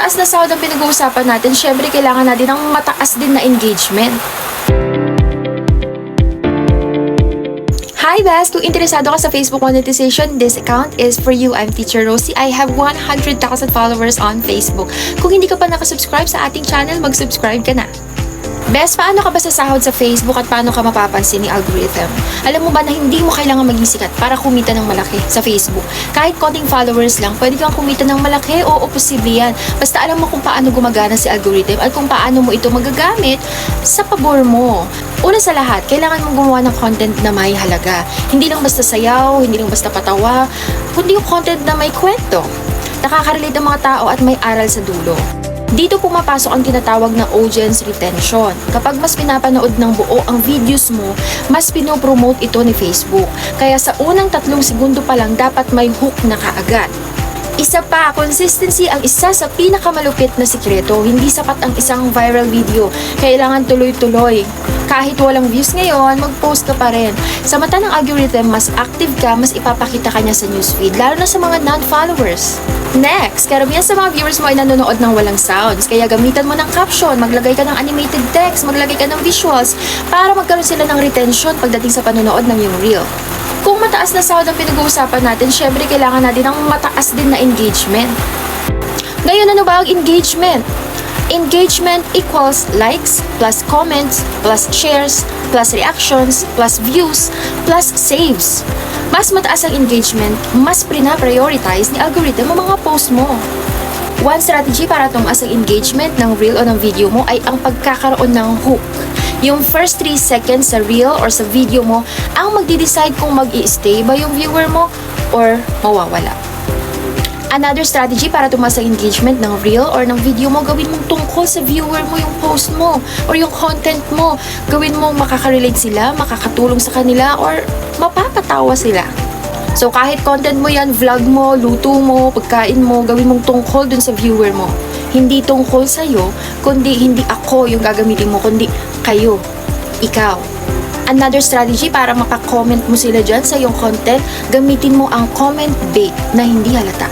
mataas na sahod ang pinag-uusapan natin, syempre kailangan natin ng mataas din na engagement. Hi Bes! Kung interesado ka sa Facebook monetization, this account is for you. I'm Teacher Rosie. I have 100,000 followers on Facebook. Kung hindi ka pa nakasubscribe sa ating channel, mag-subscribe ka na. Bes, paano ka ba sasahod sa Facebook at paano ka mapapansin ni algorithm? Alam mo ba na hindi mo kailangan maging sikat para kumita ng malaki sa Facebook? Kahit konting followers lang, pwede kang kumita ng malaki, oo, posible yan. Basta alam mo kung paano gumagana si algorithm at kung paano mo ito magagamit sa pabor mo. Una sa lahat, kailangan mong gumawa ng content na may halaga. Hindi lang basta sayaw, hindi lang basta patawa, kundi yung content na may kwento. Nakaka-relate ang mga tao at may aral sa dulo. Dito pumapasok ang tinatawag na audience retention. Kapag mas pinapanood ng buo ang videos mo, mas pinopromote ito ni Facebook. Kaya sa unang 3 segundo pa lang dapat may hook na kaagad. Isa pa, consistency ang isa sa pinakamalupit na sikreto. Hindi sapat ang isang viral video. Kailangan tuloy-tuloy. Kahit walang views ngayon, mag-post ka pa rin. Sa mata ng algorithm, mas active ka, mas ipapakita ka niya sa newsfeed, lalo na sa mga non-followers. Next, karamihan sa mga viewers mo ay nanonood ng walang sounds. Kaya gamitan mo ng caption, maglagay ka ng animated text, maglagay ka ng visuals para magkaroon sila ng retention pagdating sa panonood ng iyong reel. Kung mataas na sahod ang pinag-uusapan natin, syempre kailangan natin ng mataas din na engagement. Ngayon, ano ba ang engagement? Engagement equals likes, plus comments, plus shares, plus reactions, plus views, plus saves. Mas mataas ang engagement, mas prioritize ni algorithm ang mga post mo. One strategy para tumaas ang engagement ng reel o ng video mo ay ang pagkakaroon ng hook. Yung first 3 seconds sa reel or sa video mo ang magde-decide kung mag-i-stay ba yung viewer mo or mawawala. Another strategy para tumaas ang engagement ng reel or ng video mo, gawin mong tungkol sa viewer mo yung post mo or yung content mo. Gawin mong makaka-relate sila, makakatulong sa kanila, or mapapatawa sila. So kahit content mo yan, vlog mo, luto mo, pagkain mo, gawin mong tungkol dun sa viewer mo. Hindi tungkol sa'yo, kundi hindi ako yung gagamitin mo, kundi kayo, ikaw. Another strategy para makakomment mo sila dyan sa iyong content, gamitin mo ang comment bait na hindi halata.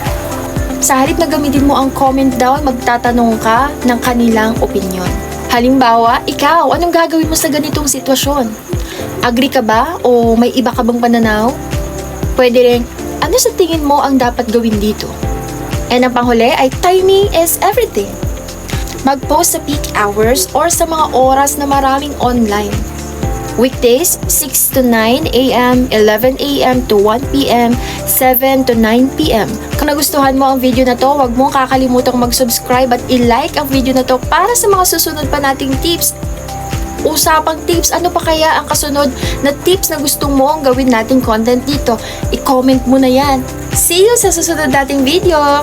Sa halip na gamitin mo ang comment down, magtatanong ka ng kanilang opinion. Halimbawa, ikaw, anong gagawin mo sa ganitong sitwasyon? Agree ka ba o may iba ka bang pananaw? Pwede rin, ano sa tingin mo ang dapat gawin dito? And ang panghuli ay timing is everything. Mag-post sa peak hours or sa mga oras na maraming online. Weekdays, 6 to 9 a.m., 11 a.m. to 1 p.m., 7 to 9 p.m. Kung nagustuhan mo ang video na to, huwag mong kakalimutang mag-subscribe at i-like ang video na to para sa mga susunod pa nating tips. Usapang tips, ano pa kaya ang kasunod na tips na gusto mo ang gawin nating content dito? I-comment mo na yan. See you sa susunod nating video!